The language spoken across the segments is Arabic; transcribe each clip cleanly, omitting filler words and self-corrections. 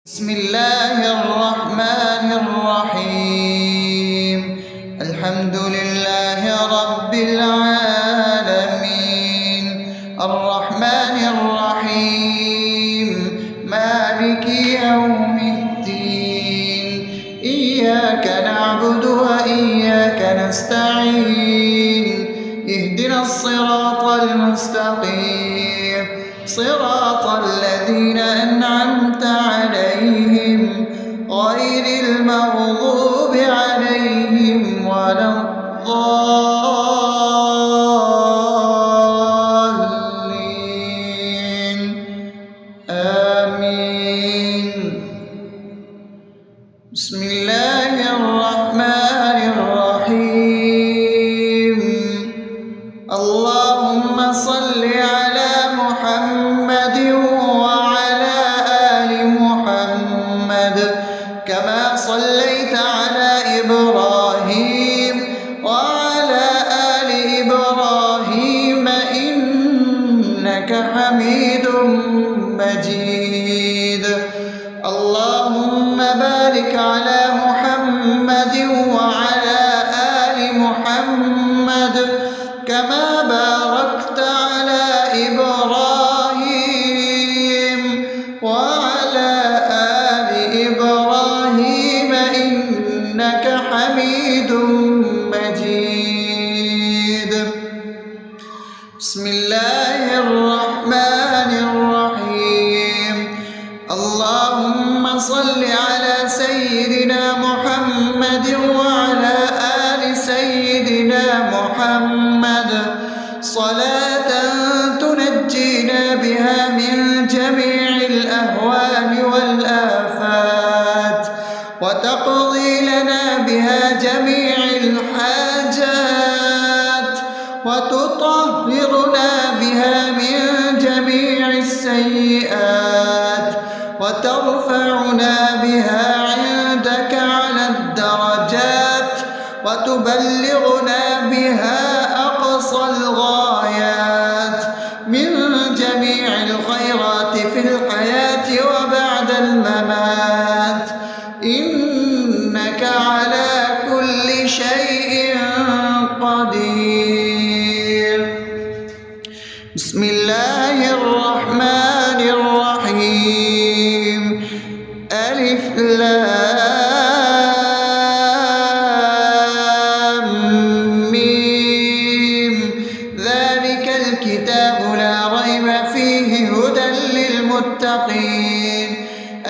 بسم الله الرحمن الرحيم. الحمد لله رب العالمين، الرحمن الرحيم، مالك يوم الدين. إياك نعبد وإياك نستعين، اهدنا الصراط المستقيم، صراط الذين أنعمت عليهم غير المغضوب عليهم ولا الضالين. آمين. بسم الله الرحمن الرحيم. اللهم صل على محمد وعلى آل محمد كما صليت على إبراهيم وعلى آل إبراهيم إنك حميد مجيد. اللهم بارك على محمد وعلى آل محمد كما باركت على إبراهيم وعلى آل إبراهيم إنك حميد مجيد. بسم الله الرحمن الرحيم. اللهم صل على سيدنا محمد وعلى آل سيدنا محمد صلاة تنجينا بها من جميع الأهوال والآفات وتقضي لنا بها جميع الحاجات وتطهرنا بها من جميع السيئات وترفعنا بها عندك على الدرجات وتبلغنا بها أقصى الغايات من جميع الخيرات في الحياة وبعد الممات، إنك على كل شيء قدير. بسم الله الرحمن الرحيم. ألف لام ميم. ذلك الكتاب لا ريب فيه هدى للمتقين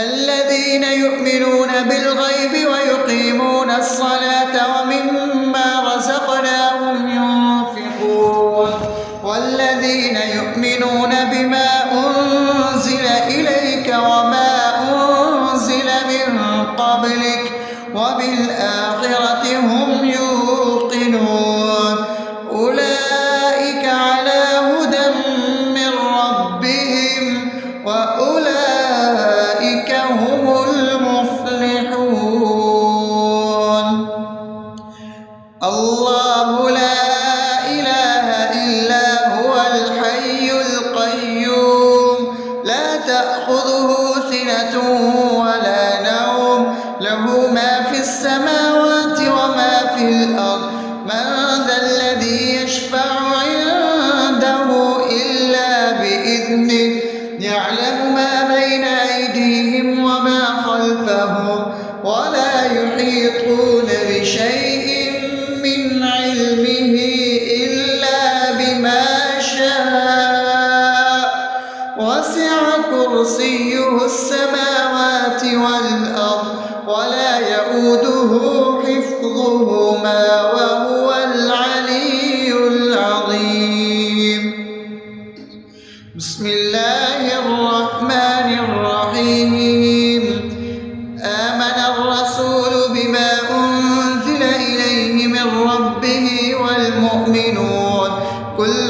الذين يؤمنون بالغيب ويقيمون الصلاة ومما رزقناهم ينفقون والذين يؤمنون بما أنزل إليك وما أنزل من قبلك وبالآخرة هم يوقنون أولئك على هدى من ربهم وأولئك هم المفلحون. الله لا إله إلا هو الحي القيوم لا تأخذه سنة ولا نوم له ما في السماوات وما في الأرض. من ذا الذي يشفع عنده إلا بإذنه يعلم ما بين أيديهم وما خلفهم ولا يحيطون بشيء من علمه إلا بما شاء وسع كرسيه السماوات والأرض ولا يؤوده حفظهما وهو العلي العظيم. بسم الله الرحمن الرحيم. آمن الرسول بما أنزل إليه من ربه والمؤمنون كل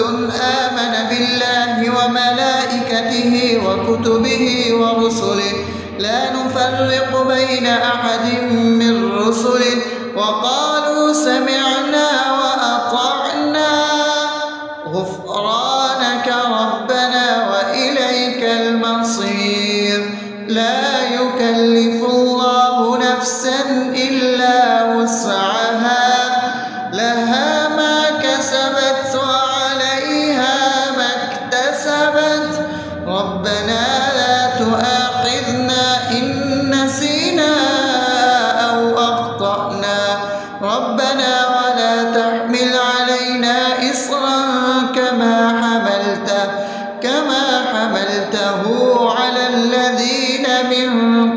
آمن بالله وملائكته وكتبه ورسله لا نفرق بين أحد من رسله وقالوا سمعنا وأطعنا غفرانك ربنا وإليك المصير. لا يكلف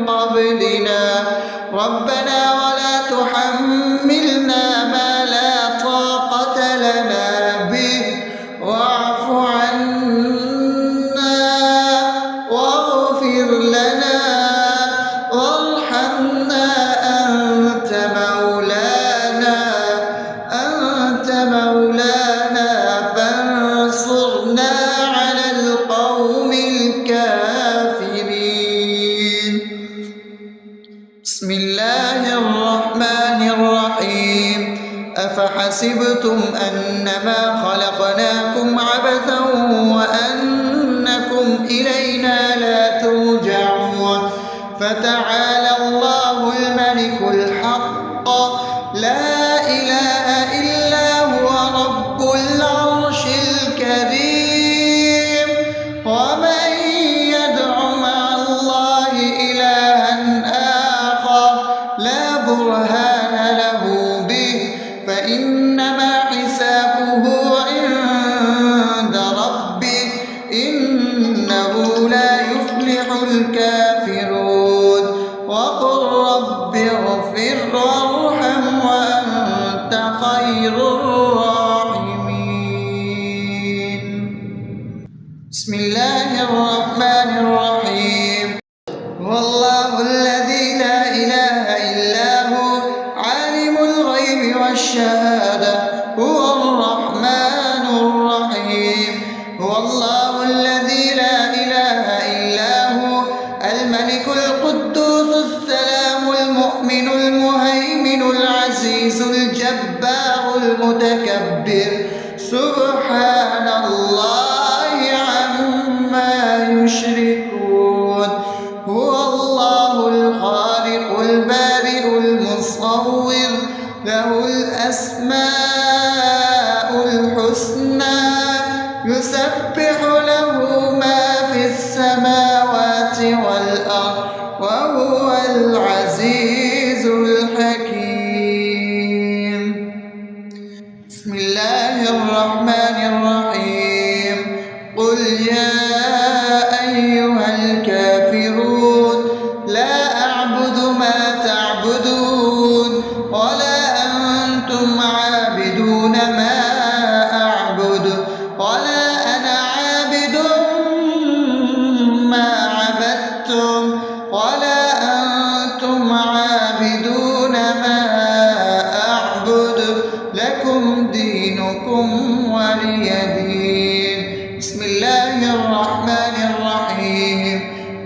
قبلنا ربنا ولا تحملنا ما لا طاقة لنا به واعف عنا واغفر لنا وارحمنا أنت مولانا فانصرنا على القوم الكافرين. بسم الله الرحمن الرحيم. أفحسبتم أنما خلقناكم عبثا وأنكم إلينا لا ترجعون فتعالى الله الملك الحق لا إله إلا هو رب العرش الكريم. ومن يدع مع الله إلها آخر لا برهان له به فإنما حسابه عند ربه إنه لا يفلح الكافرون. وقل رب اغفر وارحم وأنت خير الراحمين. بسم الله الرحمن الرحيم. هو الله الذي لا إله إلا هو عالم الغيب والشهادة هو الرحمن الرحيم. هو الله الذي لا إله إلا هو الملك القدوس السلام المؤمن المهيمن العزيز الجبار المتكبر سبحان الله عما يشركون. هو الله الخالق البارئ المصور له الأسماء الحسنى يسبح له ما في السماوات والأرض وهو العزيز الحكيم. بسم الله الرحمن الرحيم. قل يا أيها الكافرون لا أعبد ما تعبدون ولا أنتم عابدون ما أعبد ولا أنا عابد ما عبدتم ولا أنتم عابدون ما أعبد لكم دينكم ولي دين. بسم الله الرحمن الرحيم.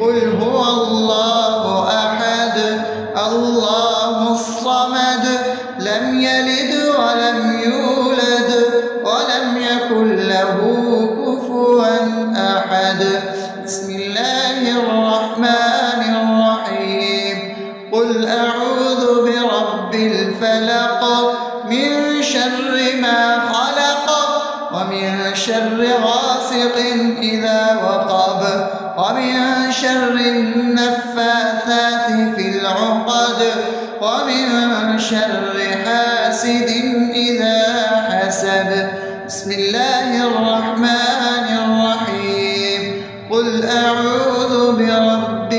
قل هو الله أحد الله الصمد لم يلد ولم يولد ولم يكن له كفوا أحد. بسم الله الرحمن الرحيم. قل أعوذ برب الفلق من شر ما خلق ومن شر غاسق إذا وقب ومن شر النفاثات في العقد ومن شر حاسد إذا حسد. بسم الله الرحمن الرحيم. قل أعوذ برب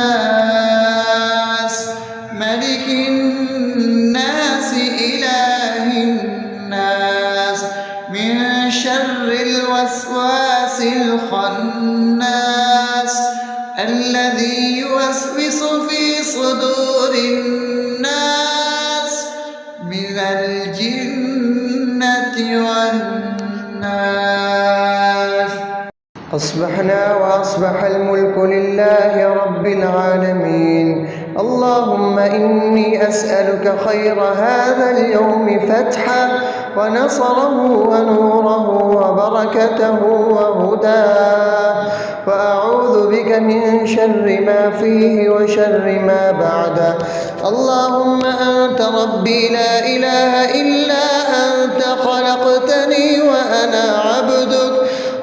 الناس ملك الناس إله الناس من شر الوسواس الخناس الذي يوسوس في صدور الناس من الجنة والناس. أصبحنا وأصبح الملك لله رب العالمين. اللهم إني أسألك خير هذا اليوم فتحه ونصره ونوره وبركته وهداه وأعوذ بك من شر ما فيه وشر ما بعده. اللهم أنت ربي لا إله إلا أنت خلقتني وأنا عبدك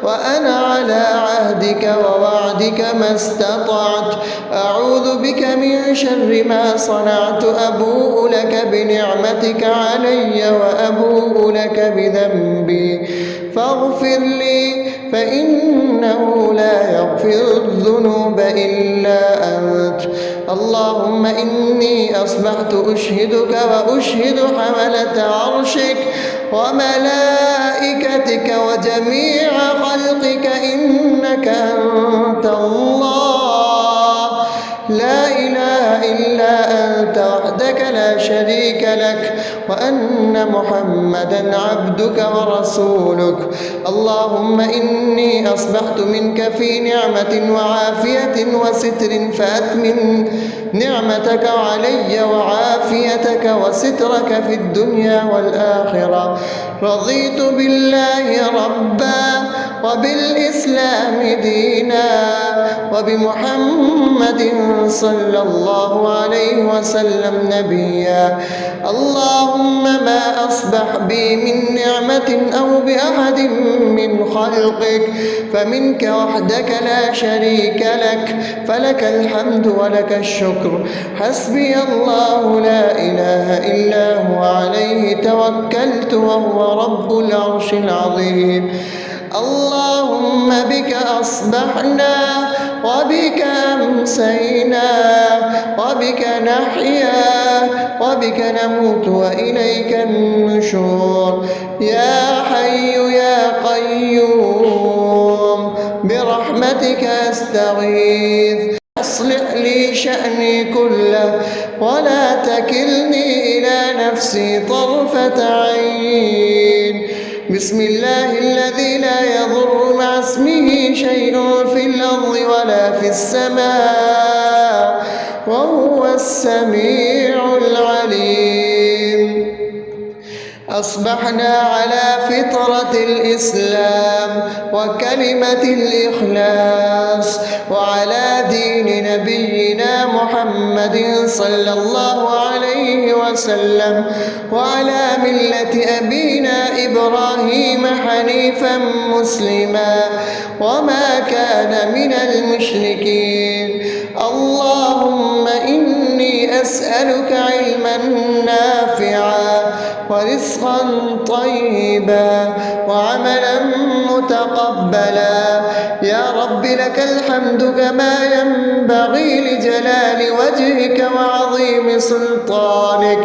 وأنا على عهدك ووعدك ما استطعت. أعوذ بك من شر ما صنعت. أبوء لك بنعمتك علي وأبوء لك بذنبي فاغفر لي فإنه لا يغفر الذنوب إلا أنت. اللهم إني أصبحت أشهدك وأشهد حملة عرشك وملائكتك وجميع خلقك إنك أنت الله لا إله إلا أنت وحدك لا شريك لك وأن محمدا عبدك ورسولك. اللهم إني أصبحت منك في نعمة وعافية وستر فأتمم نعمتك علي وعافيتك وسترك في الدنيا والآخرة. رضيت بالله ربا وبالإسلام دينا وبمحمد صلى الله عليه وسلم نبيا. اللهم ما أصبح بي من نعمة أو بأحد من خلقك فمنك وحدك لا شريك لك فلك الحمد ولك الشكر. حسبي الله لا إله إلا هو عليه توكلت وهو رب العرش العظيم. اللهم بك أصبحنا وبك أمسينا وبك نحيا وبك نموت وإليك النشور. يا حي يا قيوم برحمتك أستغيث أصلح لي شأني كله ولا تكلني إلى نفسي طرفة عين. بسم الله الذي لا يضر مع اسمه شيء في الأرض ولا في السماء وهو السميع العليم. أصبحنا على فطرة الإسلام وكلمة الإخلاص وعلى دين نبينا محمد صلى الله عليه وسلم وعلى ملة أبينا إبراهيم حنيفا مسلما وما كان من المشركين. اللهم إني أسألك علما نافعا ورزقا طيبا وعملا متقبلا. يا رب لك الحمد كما ينبغي لجلال وجهك وعظيم سلطانك.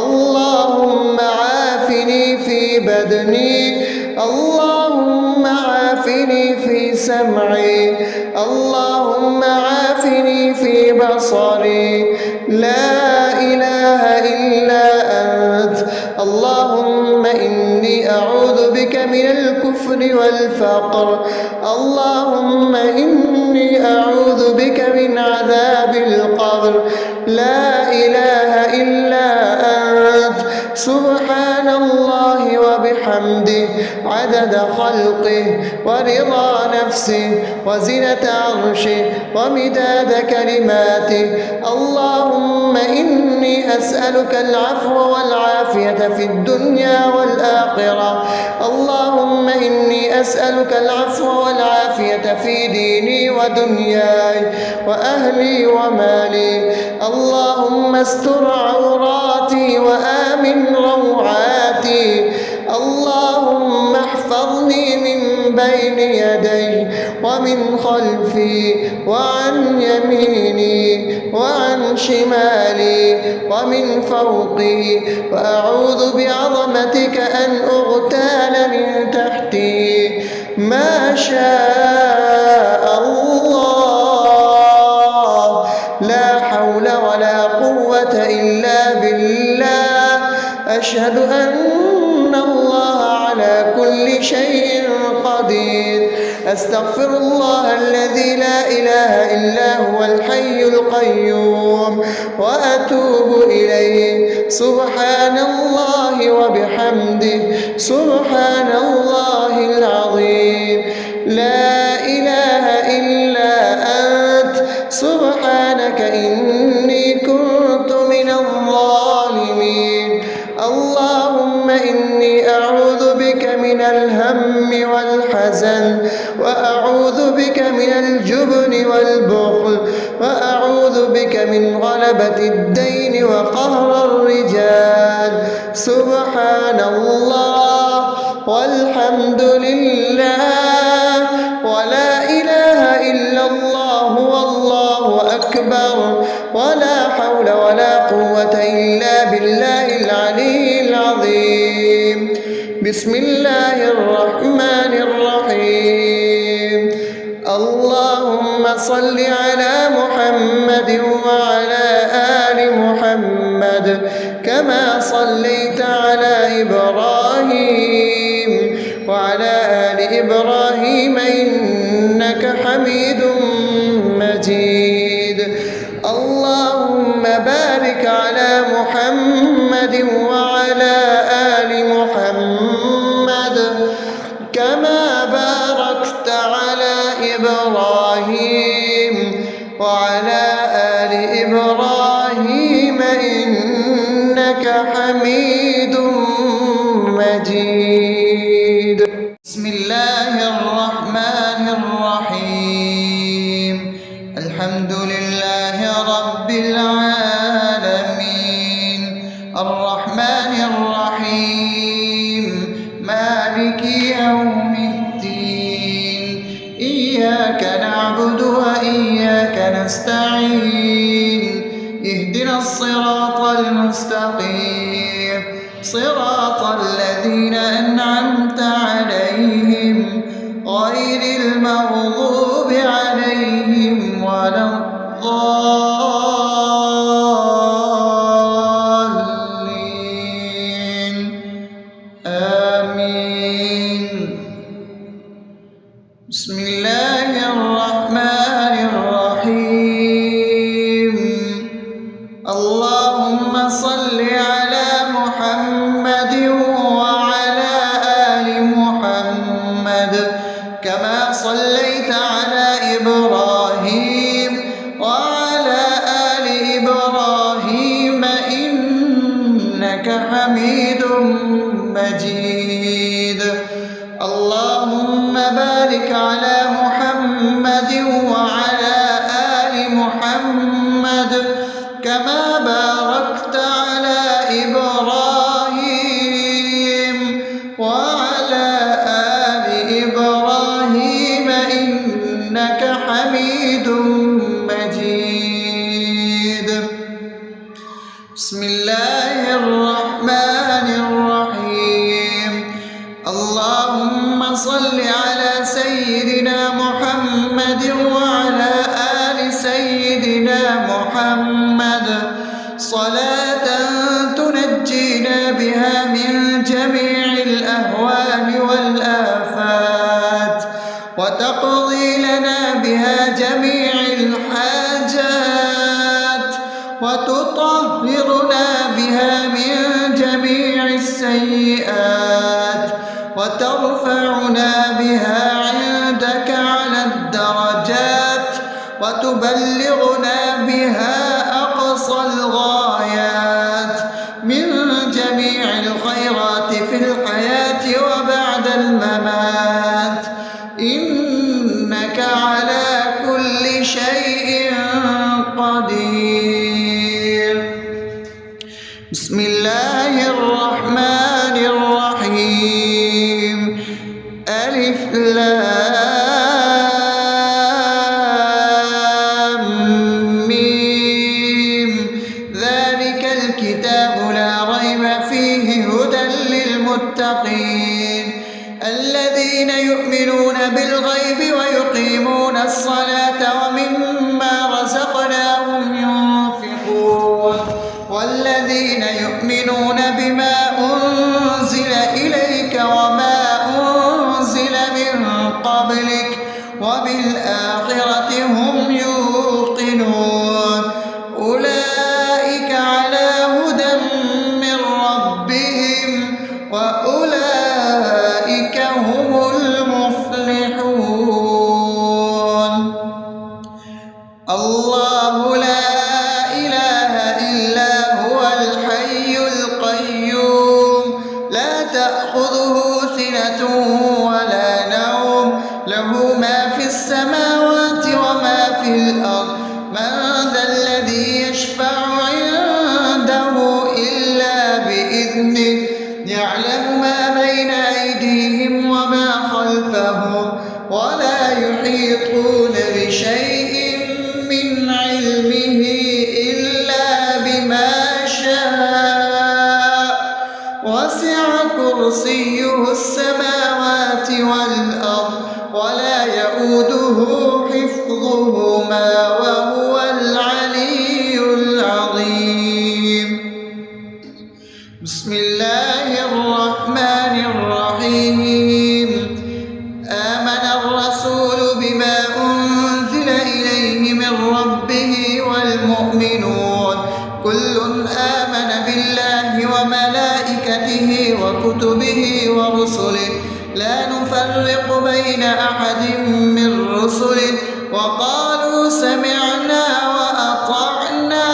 اللهم عافني في بدني اللهم عافني في سمعي اللهم عافني في بصري. لا إله إلا أنت. اللهم إني أعوذ بك من الكفر والفقر. اللهم إني أعوذ بك من عذاب القبر. لا إله إلا أنت. سبحان الله وبحمده عدد خلقه ورضا نفسه وزنة عرشه ومداد كلماته. اللهم إني أسألك العفو والعافية في الدنيا والآخرة. اللهم إني أسألك العفو والعافية في ديني ودنياي وأهلي ومالي. اللهم استر عوراتي وآمن روعاتي. اللهم احفظني من بين يدي ومن خلفي وعن يميني وعن شمالي ومن فوقي وأعوذ بعظمتك أن أغتال من تحتي. ما شاء الله لا حول ولا قوة إلا بالله. أشهد أن الله على كل شيء قدير. أستغفر الله الذي لا إله إلا هو الحي القيوم وأتوب إليه. سبحان الله وبحمده سبحان الله العظيم. لا إله إلا أنت. سبحانك إني كنت من الظالمين. اللهم إني أعوذ بك من الهم والحزن وأعوذ بك من الجبن والبخل وأعوذ بك من غلبة الدين وقهر الرجال. سبحان الله والحمد لله ولا إله إلا الله والله أكبر. النار ولا حول ولا قوة إلا بالله العلي العظيم. بسم الله الرحمن الرحيم. اللهم صل على محمد وعلى آل محمد كما صليت على إبراهيم وعلى آل إبراهيم إنك حميد مجيد. اللهم بارك على محمد وعلى آل محمد كما باركت على إبراهيم وعلى آل إبراهيم إنك حميد مجيد. بسم الله الرحمن الرحيم. الحمد لله رب العالمين الرحمن الرحيم مالك يوم الدين إياك نعبد وإياك نستعين اهدنا الصراط المستقيم صراط الذين أنعمت عليهم غير المغضوب عليهم ولا الضالين آمين. بسم الله الرحمن الرحيم. اللهم صل على محمد وعلى آل محمد كما صليت على إبراهيم وعلى آل إبراهيم إنك حميد مجيد. اللهم بارك على محمد وعلى آل محمد كما باركت على إبراهيم وعلى آل إبراهيم إنك حميد مجيد. بسم الله الرحمن الرحيم. اللهم صل على سيدنا محمد وعلى آل سيدنا محمد صلاة تنجينا بها من جميع الأهوال والآفات وتقضي لنا بها جميع الحاجات وتطهرنا بها من جميع السيئات وترفعنا بها عندك على الدرجات وتبلغنا بها أقصى الغايات من جميع الخيرات في الحياة وبعد الممات إنك على كل شيء قدير. بسم الله الرحمن الرحيم. ألف لام ميم ذلك الكتاب لا ريب فيه هدى للمتقين الذين يؤمنون بالغيب ويقيمون الصلاة ومما رزقناهم ينفقون والذين يؤمنون بما أنزل إليك وما أنزل من قبلك وبالآخرة هم يوقنون أولئك على هدى من ربهم وأولئك هم المفلحون. الله لا إله إلا هو الحي القيوم لا تأخذه سنة ولا نوم له ما في السماوات وما في الأرض من ذا الذي يشفع عنده إلا بإذنه يعلم ما بين أيديهم وما خلفهم ولا يحيطون بشيء من علمه كرسيه السماوات والأرض ولا يؤوده حفظهما وهو العلي العظيم. بسم الله الرحمن الرحيم. آمن الرسول بما أنزل إليه من ربه والمؤمنون كل آمن بالله وملائكته وكتبه ورسله لا نفرق بين أحد من رسله وقالوا سمعنا وأطعنا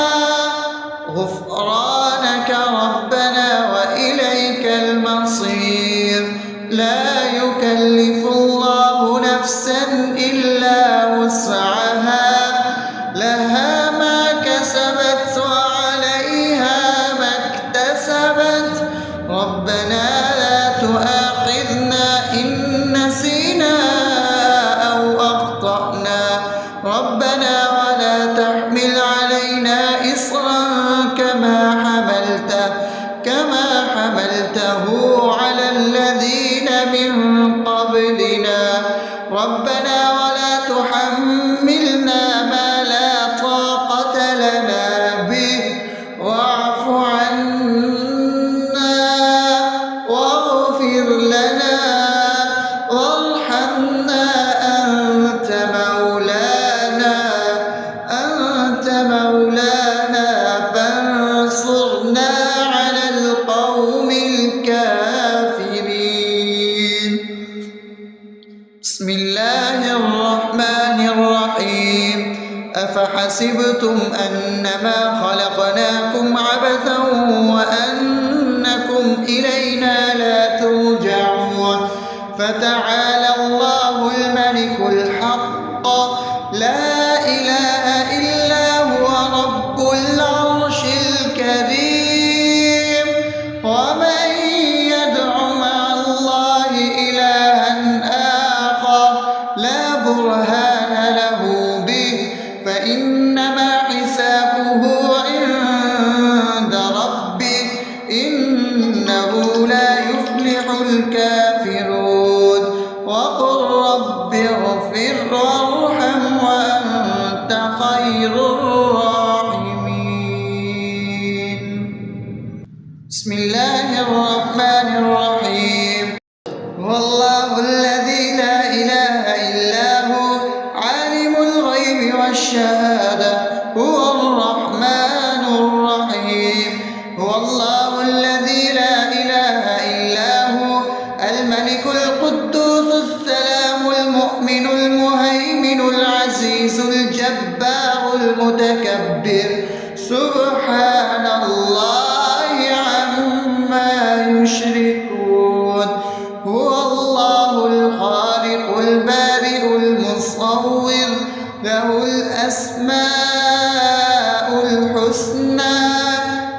غفرانك ربنا وإليك المصير. لا يكلف الله نفسا إلا وسعها لها ما كسبت وعليها ما اكتسبت ربنا لا تؤاخذنا إن نسينا أو أخطأنا ربنا ولا تحمل علينا إصرا كما حملته على الذين من قبلنا ربنا ولا تحملنا ما لا طاقة لنا به واعف عنا واغفر لنا وارحمنا أنت مولانا فانصرنا على القوم الكافرين. بسم الله الرحمن الرحيم. أفحسبتم أنما خلقناكم عبثا وأنكم إلينا لا ترجعون فتعالى الله الملك الحق لا إله إلا هو رب العرش الكريم. ومن يدع مع الله إلها آخر لا برهان له به فإنما حسابه عند ربه إنه لا يفلح الكافرون. وقل رب اغفر وارحم وأنت خير الراحمين. بسم الله الرحمن الرحيم. هو الله الذي لا إله إلا هو عالم الغيب والشهادة هو الرحمن الرحيم. هو الله الذي لا إله إلا هو الملك القدوس السلام المؤمن المهيمن العزيز الجبار المتكبر سبحان الله عما يشركون. هو الله الخالق البارئ المصور له الأسماء الحسنى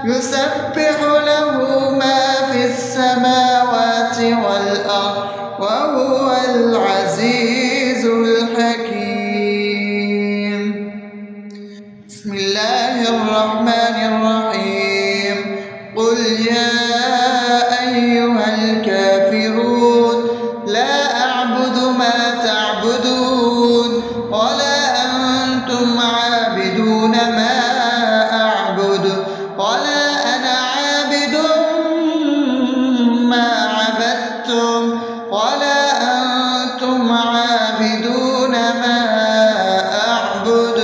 يسبح له ما في السماوات والأرض وهو العزيز الحكيم. بسم الله الرحمن الرحيم. قل يا أيها الكافرون لا أعبد ما تعبدون ولا أنتم عابدون ما أعبد ولا أنا عابد ما عبدتم ولا أنتم عابدون ما أعبد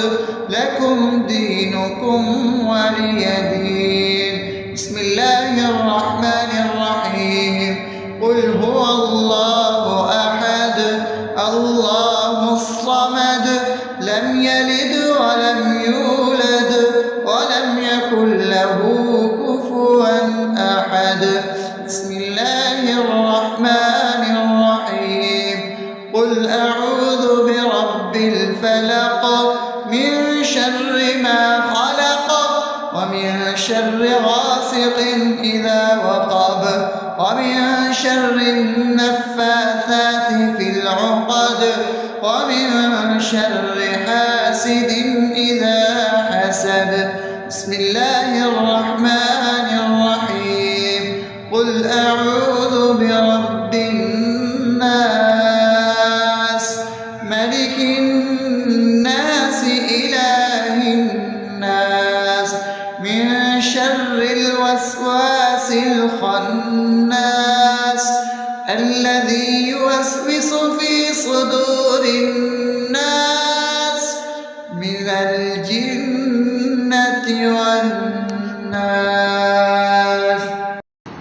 لكم دينكم ولي دين. بسم الله الرحمن الرحيم. قل هو الله أحد الله الصمد لم يلد ولم يولد ولم يكن له كفوا أحد. بسم الله الرحمن الرحيم. قل أعوذ برب الفلق من شر ما خلق ومن شر غاسق إذا وقب ومن شر النفاثات في العقد ومن شر حاسد إذا حسد. بسم الله الرحمن الرحيم. قل أعوذ برب من شر الوسواس الخناس الذي يوسوس في صدور الناس من الجنة والناس.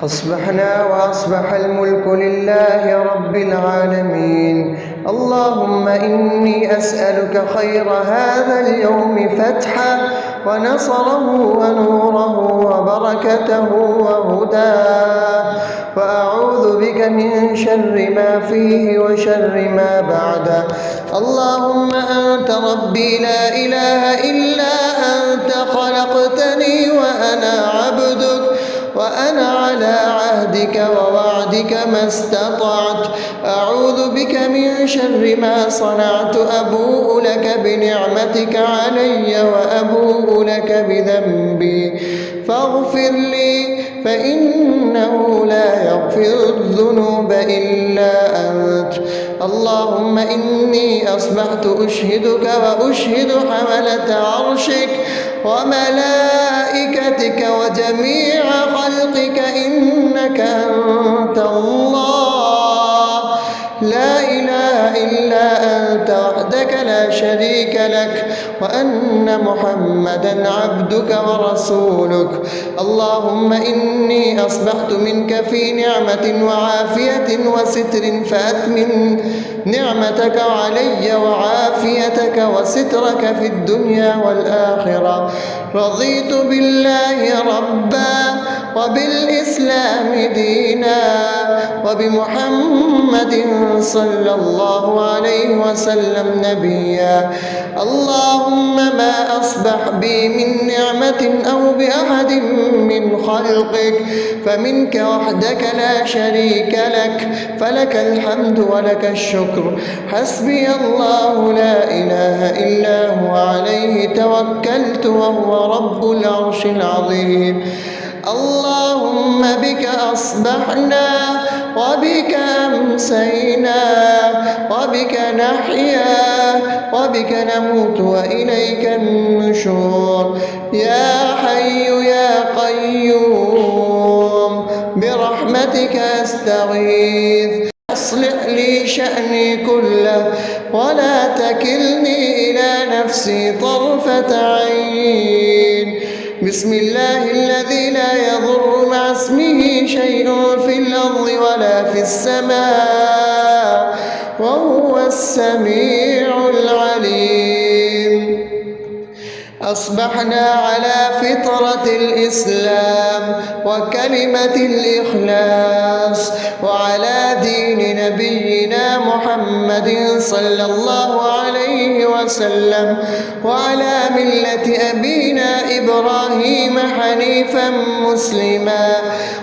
أصبحنا وأصبح الملك لله رب العالمين. اللهم إني أسألك خير هذا اليوم فتحه ونصره ونوره وبركته وهداه، وأعوذ بك من شر ما فيه وشر ما بعده. اللهم أنت ربي لا إله إلا أنت، خلقتني وأنا عبدك، وأنا على عهدك ووعدك ما استطعت. أعوذ بك من شر ما صنعت، أبوء لك بنعمتك علي وأبوء لك بذنبي فاغفر لي، فإنه لا يغفر الذنوب إلا أنت. اللهم إني أصبحت أشهدك وأشهد حملة عرشك وملائكتك وجميع خلقك إنك أنت الله، لا إله إلا أنت وحدك لا شريك لك، وأن محمدا عبدك ورسولك. اللهم إني أصبحت منك في نعمة وعافية وستر، فأتمن نعمتك علي وعافيتك وسترك في الدنيا والآخرة. رضيت بالله ربا وبالإسلام دينا وبمحمد صلى الله عليه وسلم نبيا. اللهم ما أصبح بي من نعمة أو بأحد من خلقك فمنك وحدك لا شريك لك، فلك الحمد ولك الشكر. حسبي الله لا إله إلا هو، عليه توكلت وهو رب العرش العظيم. اللهم بك أصبحنا وبك أمسينا وبك نحيا وبك نموت وإليك النشور. يا حي يا قيوم برحمتك أستغيث، أصلح لي شأني كله ولا تكلني إلى نفسي طرفة عين. بسم الله الذي لا يضر مع اسمه شيء في الأرض ولا في السماء وهو السميع العليم. أصبحنا على فطرة الإسلام وكلمة الإخلاص وعلى دين نبينا محمد صلى الله عليه وسلم وعلى ملة أبينا إبراهيم حنيفا مسلما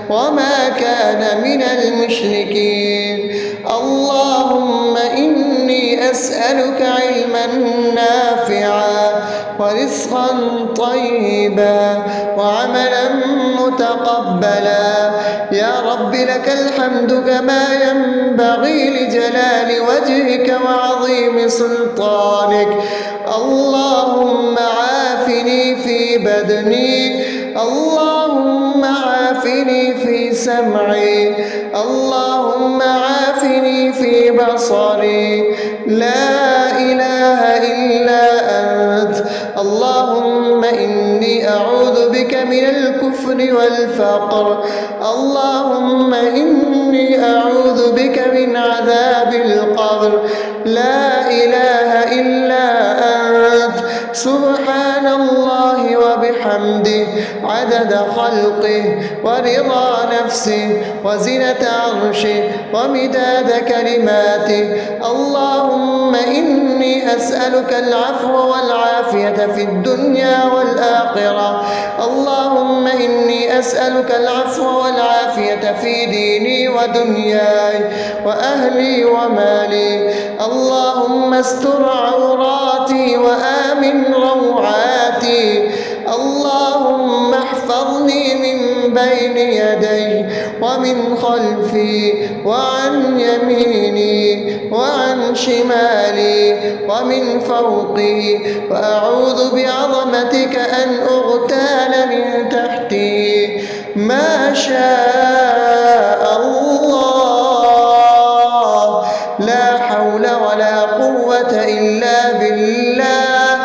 وما كان من المشركين. اللهم إني أسألك علما نافعا ورزقا طيبا وعملا متقبلا. يا رب لك الحمد كما ينبغي لجلال وجهك وعظيم سلطانك. اللهم عافني في بدني، اللهم عافني في سمعي، اللهم عافني في بصري. لا إله إلا أنت. اللهم إني أعوذ بك من الكفر والفقر. اللهم إني أعوذ بك من عذاب القبر. لا إله إلا أنت. سبحان الله وبحمده عدد خلقه ورضا نفسه وزنة عرشه ومداد كلماته. اللهم إني أسألك العفو والعافية في الدنيا والآخرة. اللهم إني أسألك العفو والعافية في ديني ودنياي وأهلي ومالي. اللهم استر عوراتي وآمن روعاتي. اللهم احفظني من بين يدي ومن خلفي وعن يميني وعن شمالي ومن فوقي، وأعوذ بعظمتك أن أغتال من تحتي. ما شاء الله، لا حول ولا قوة إلا بالله.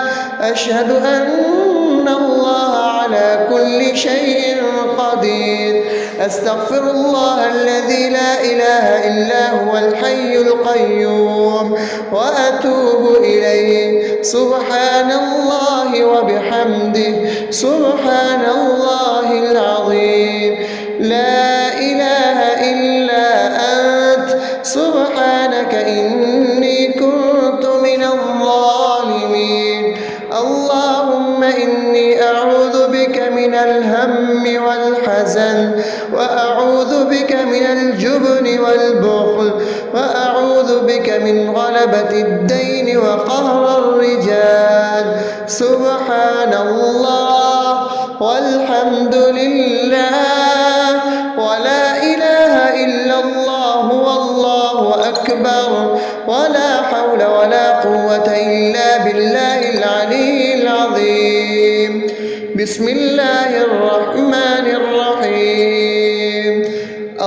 أشهد أن الله على كل شيء قدير. أستغفر الله الذي لا إله إلا هو الحي القيوم وأتوب إليه. سبحان الله وبحمده، سبحان الله العظيم. لا إله إلا أنت، سبحانك إني كنت من الظالمين. اللهم إني أعوذ بك من الهم والحزن، وأعوذ بك من الجبن والبخل، وأعوذ بك من غلبة الدين وقهر الرجال. سبحان الله والحمد لله ولا إله إلا الله والله أكبر، ولا حول ولا قوة إلا بالله العلي العظيم. بسم الله الرحمن الرحيم.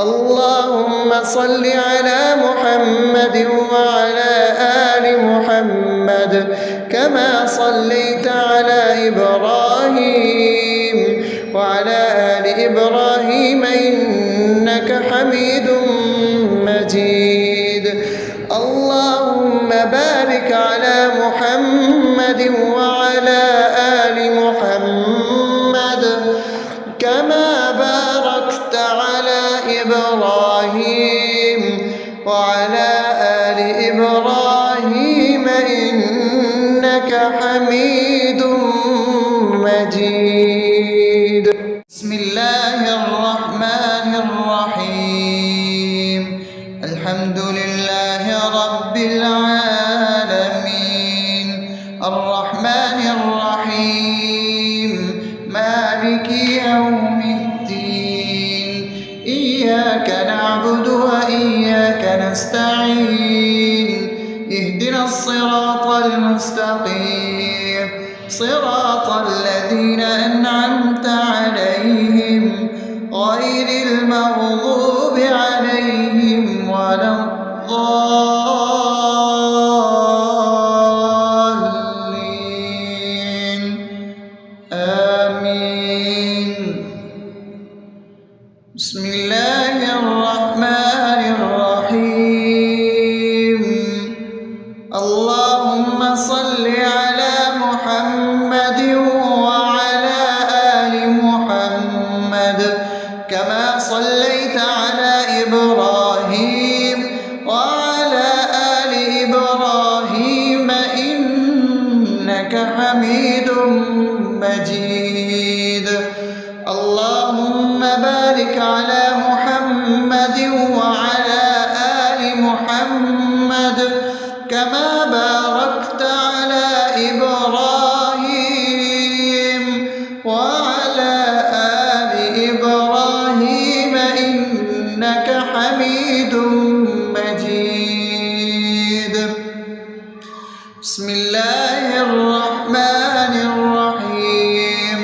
اللهم صل على محمد وعلى آل محمد كما صليت على إبراهيم وعلى آل إبراهيم إنك حميد مجيد. اللهم بارك على محمد وعلى آل محمد كما باركت على إبراهيم وعلى آل إبراهيم إنك حميد مجيد. بسم الله الرحمن الرحيم. الحمد لله رب العالمين، الرحمن الرحيم، مالك يوم الدين. إياك نعبد وإياك نستعين. اهدنا الصراط المستقيم، صراط الذين أنعمت عليهم غير المغضوب عليهم ولا الضالين. آمين. بسم الله الرحمن الرحيم. اللهم صل على محمد وعلى آل محمد كما صليت على إبراهيم وعلى آل إبراهيم إنك حميد مجيد. اللهم بارك على محمد وعلى آل محمد كما باركت على إبراهيم وعلى آل إبراهيم إنك حميد مجيد. بسم الله الرحمن الرحيم.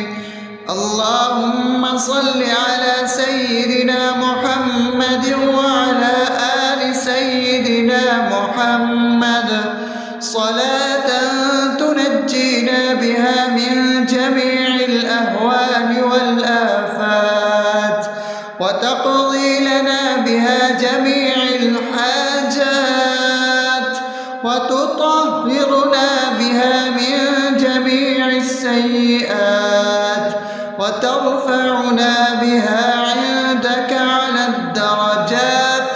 اللهم صل على سيدنا محمد وعلى آل سيدنا محمد صلاة تنجينا بها من جميع الأهوال والآفات، وتقضي لنا بها جميع الحاجات، وتطهرنا بها من جميع السيئات، وترفعنا بها عندك على الدرجات،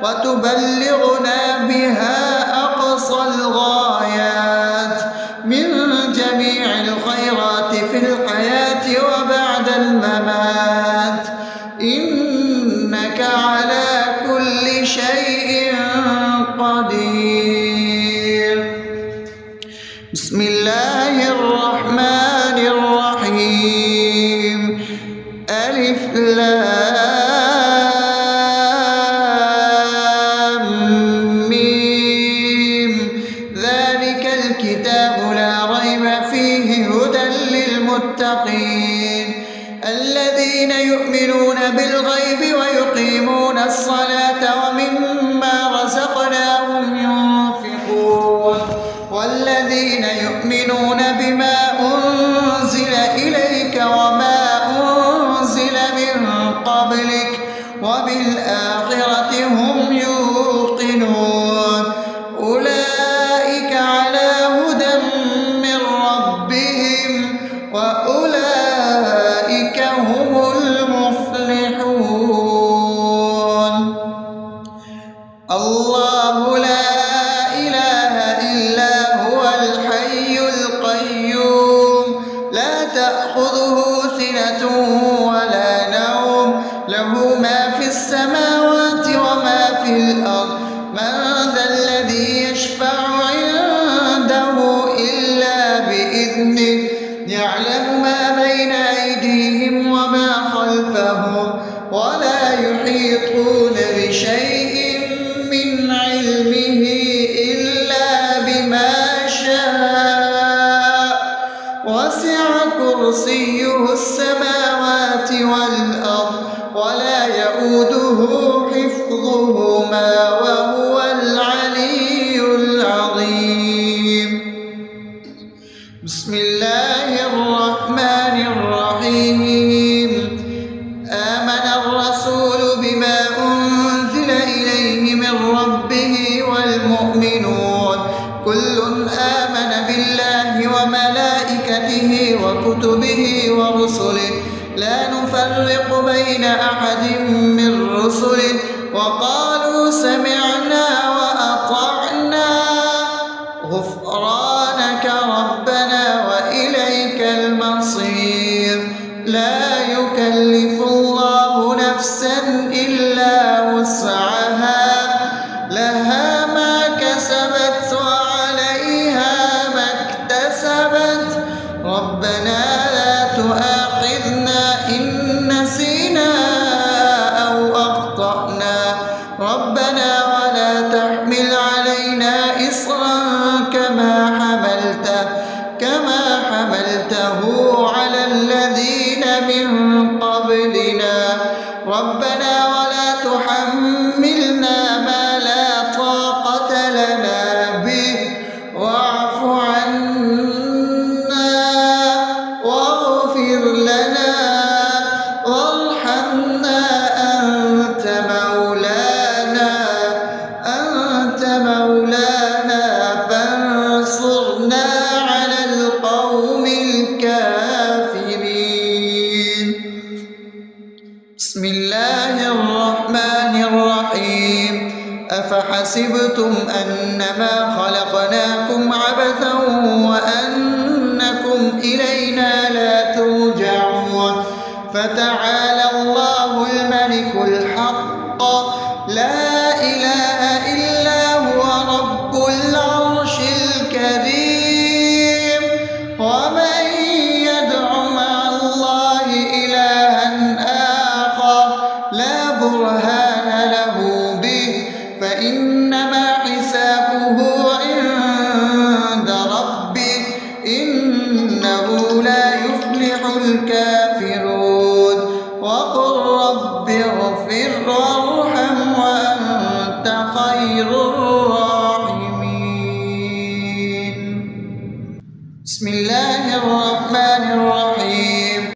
وتبلغنا بها أقصى الغايات من جميع الخيرات في الحياة وبعد الممات، إنك على كل شيء قدير. بسم الله الرحمن الرحيم. ألف لام ميم ذلك الكتاب لا ريب فيه هدى للمتقين الذين يؤمنون بالغيب ويقيمون الصلاة ومما رزقناهم ينفقون والذين يؤمنون بما أنزل إليك وما أنزل من قبلك وبالآخرة هم يوقنون أولئك على هدى من ربهم وأولئك هم المفلحون الله لا إله إلا هو الحي القيوم لا تأخذه سنة ولا نوم له ما في السماوات وما في الأرض من ذا الذي يشفع عنده إلا بإذنه يعلم ما بين أيديهم وما خلفهم ولا يحيطون بشيء من علمه إلا بما شاء وسع كرسيه السماوات والأرض ولا يؤوده حفظهما وهو العلي العظيم بسم الله الرحمن الرحيم آمن الرسول بما أنزل إليه من ربه والمؤمنون كل آمن بالله وملائكته وكتبه ورسله لا نفرق بين أحد من رسله وقالوا سمعنا وأطعنا غفرانك ربنا وإليك المصير لا يكلف الله نفسا إلا وسعها لها ما كسبت وعليها ما اكتسبت ربنا لا تؤاخذنا إن نسينا أو أخطأنا ربنا ولا تحمل علينا إصرا كما حملته على الذين من قبلنا ربنا ولا تحملنا ما لا طاقة لنا به واعف عنا واغفر لنا وارحمنا أنت مولانا فانصرنا على القوم الكافرين بسم الله الرحمن الرحيم أفحسبتم أنما خلقناكم عبثا وأنكم إلينا لا ترجعون فتعالى الله الملك الحق لا إله إلا هو رب العرش الكريم ومن يدع مع الله إلها آخر لا برهان له به فإنما حسابه عند ربه إنه لا يفلح الكافرون وقل رب اغفر وارحم وأنت خير الراحمين بسم الله الرحمن الرحيم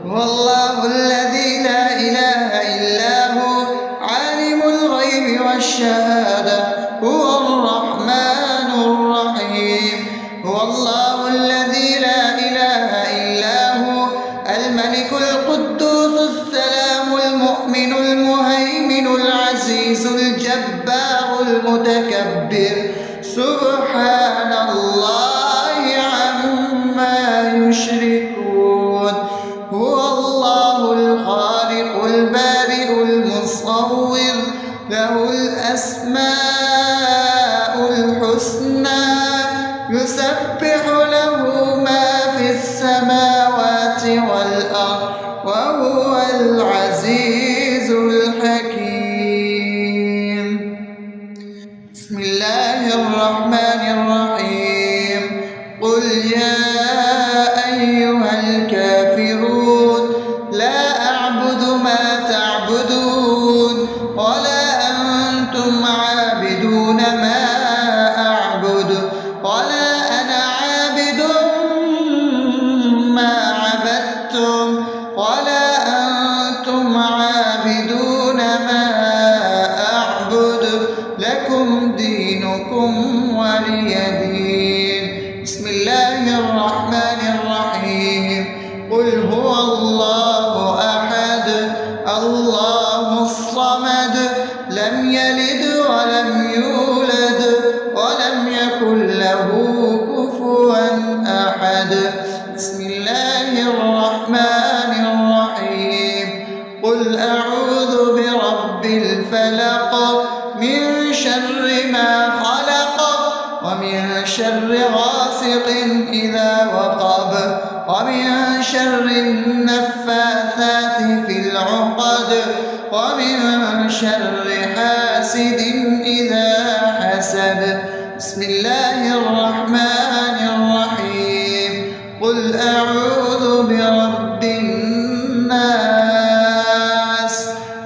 هو الله الذي لا إله إلا هو عالم الغيب والشهادة هو الرحمن الرحيم هو الله الذي لا إله إلا هو الملك القدوس السلام المؤمن المهيمن العزيز الجبار المتكبر سبحان الله عما يشركون هو الله الخالق البارئ المصور له الأسماء الحسنى يسبح له ما في السماوات والأرض وهو ولا أنتم عابدون ما أعبد لكم دينكم ولي دين. بسم الله الرحمن الرحيم. قل هو الله أحد الله الصمد لم يلد ولم يولد ولم يكن له كفوا أحد. بسم الله الرحمن الرحيم. قل أعوذ برب الفلق من شر ما خلق ومن شر غاسق إذا وقب ومن شر النفاثات في العقد ومن شر حاسد إذا حسد. بسم الله الرحمن الرحيم. قل أعوذ برب الناس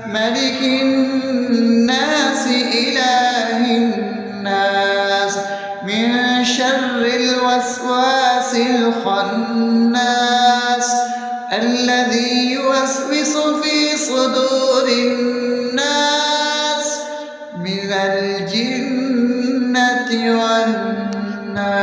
ملك الناس إله الناس من شر الوسواس الخناس الذي يوسوس في صدور الناس من الجنة والناس.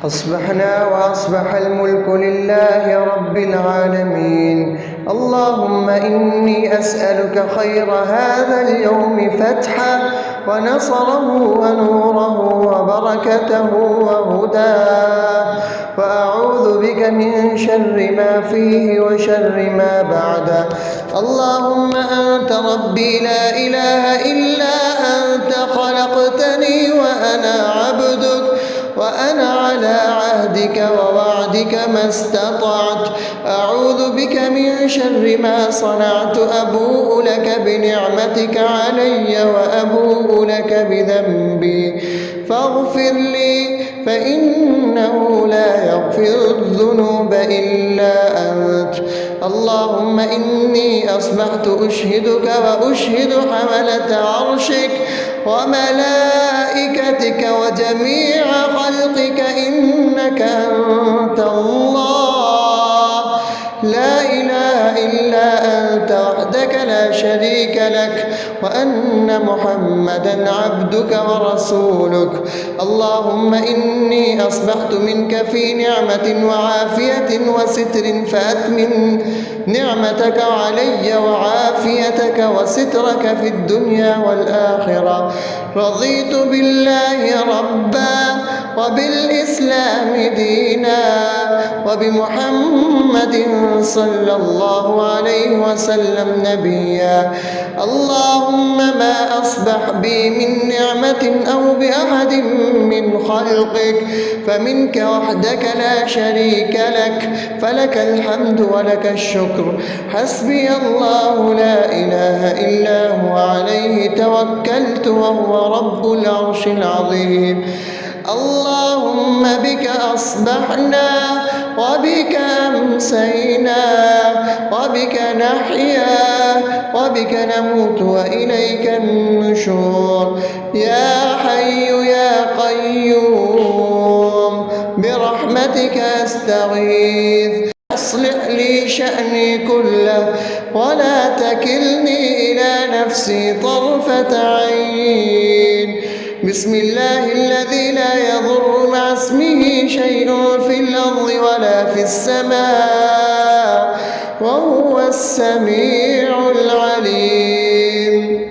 أصبحنا وأصبح الملك لله رب العالمين. اللهم إني أسألك خير هذا اليوم فتحه ونصره ونوره وبركته وهداه، وأعوذ بك من شر ما فيه وشر ما بعده. اللهم أنت ربي لا إله إلا أنت خلقتني وأنا عبدك وأنا على عهدك ووعدك ما استطعت. أعوذ بك من شر ما صنعت. أبوء لك بنعمتك علي وأبوء لك بذنبي فاغفر لي فإنه لا يغفر الذنوب إلا أنت. اللهم إني أصبحت أشهدك وأشهد حملة عرشك وملائكتك وجميع خلقك إنك أنت الله لا إله إلا أنت وحدك لا شريك لك، وأن محمدا عبدك ورسولك. اللهم إني أصبحت منك في نعمة وعافية وستر فأتمم نعمتك علي وعافيتك وسترك في الدنيا والآخرة. رضيت بالله ربا وبالإسلام دينا وبمحمد صلى الله عليه وسلم نبيا. اللهم ما أصبح بي من نعمة أو بأحد من خلقك فمنك وحدك لا شريك لك، فلك الحمد ولك الشكر. حسبي الله لا إله إلا هو عليه توكلت وهو رب العرش العظيم. اللهم بك أصبحنا وبك أمسينا وبك نحيا وبك نموت وإليك النشور. يا حي يا قيوم برحمتك أستغيث. أصلح لي شأني كله ولا تكلني إلى نفسي طرفة عين. بسم الله الذي لا يضر مع اسمه شيء في الأرض ولا في السماء وهو السميع العليم.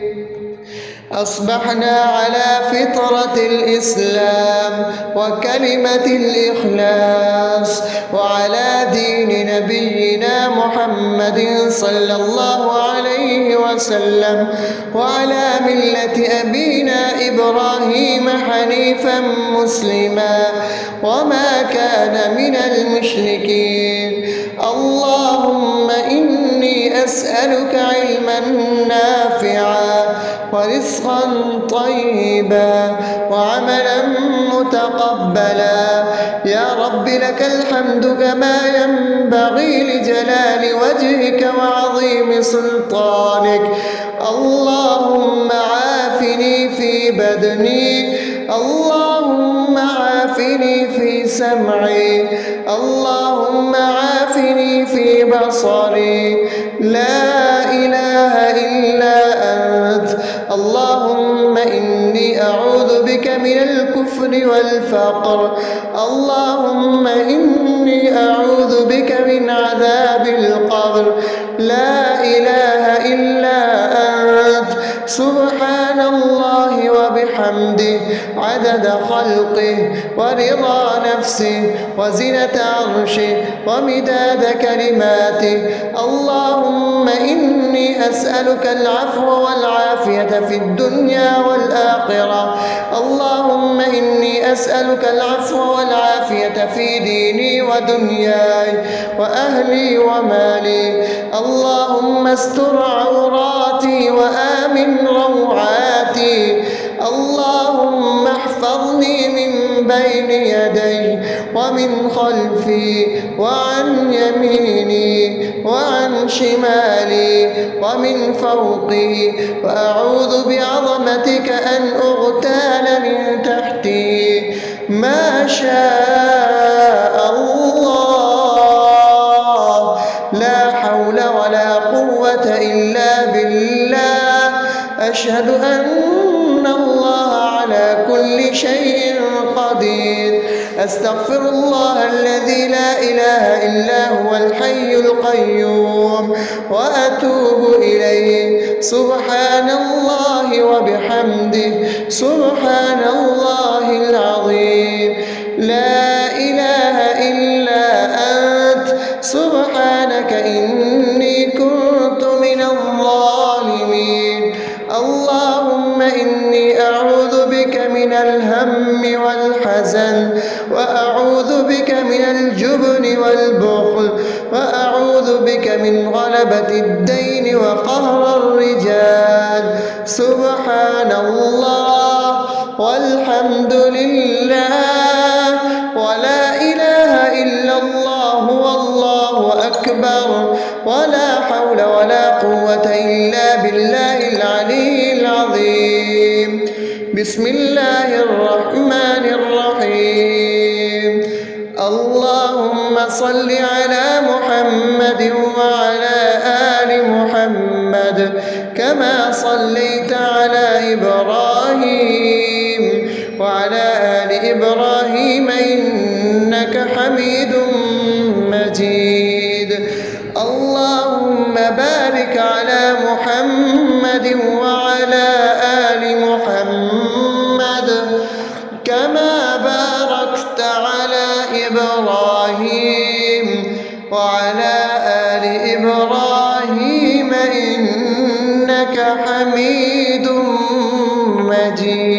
أصبحنا على فطرة الإسلام وكلمة الإخلاص وعلى دين نبينا محمد صلى الله عليه وسلم وعلى ملة أبينا إبراهيم حنيفا مسلما وما كان من المشركين. اللهم إني أسألك علما نافعا ورزقا طيبا وعملا متقبلا. يا رب لك الحمد كما ينبغي لجلال وجهك وعظيم سلطانك. اللهم عافني في بدني، اللهم عافني في سمعي، اللهم عافني عيني في بصري، لا إله إلا أنت. اللهم إني أعوذ بك من الكفر والفقر، اللهم إني أعوذ بك من عذاب القبر، لا إله إلا أنت. سبحان الله وبحمده عدد خلقه ورضا نفسه وزنة عرشه ومداد كلماته. اللهم إني أسألك العفو والعافية في الدنيا والآخرة، اللهم إني أسألك العفو والعافية في ديني ودنياي وأهلي ومالي. اللهم استر عوراتي وآمن روعاتي، اللهم احفظني من بين يدي ومن خلفي وعن يميني وعن شمالي ومن فوقي، وأعوذ بعظمتك أن أغتال من تحتي. ما شاء الله، لا حول ولا قوة إلا بالله. أشهد أن الله على كل شيء قدير. أستغفر الله الذي لا إله إلا هو الحي القيوم وأتوب إليه. سبحان الله وبحمده، سبحان الله العظيم. لا إله إلا أنت، سبحانك إني كنت من الظالمين. اللهم إني أعوذ بك من الهم والحزن، وأعوذ بك من الجبن والبخل، وأعوذ بك من غلبة الدين وقهر الرجال. سبحان الله والحمد لله ولا إله إلا الله والله أكبر، ولا حول ولا قوة إلا بالله العلي العظيم. بسم الله الرحمن الرحيم. اللهم صل على محمد وعلى آل محمد كما صليت على إبراهيم وعلى آل إبراهيم إنك حميد مجيد. اللهم بارك على محمد وعلى آل محمد كما باركت على إبراهيم وعلى آل إبراهيم إنك حميد مجيد.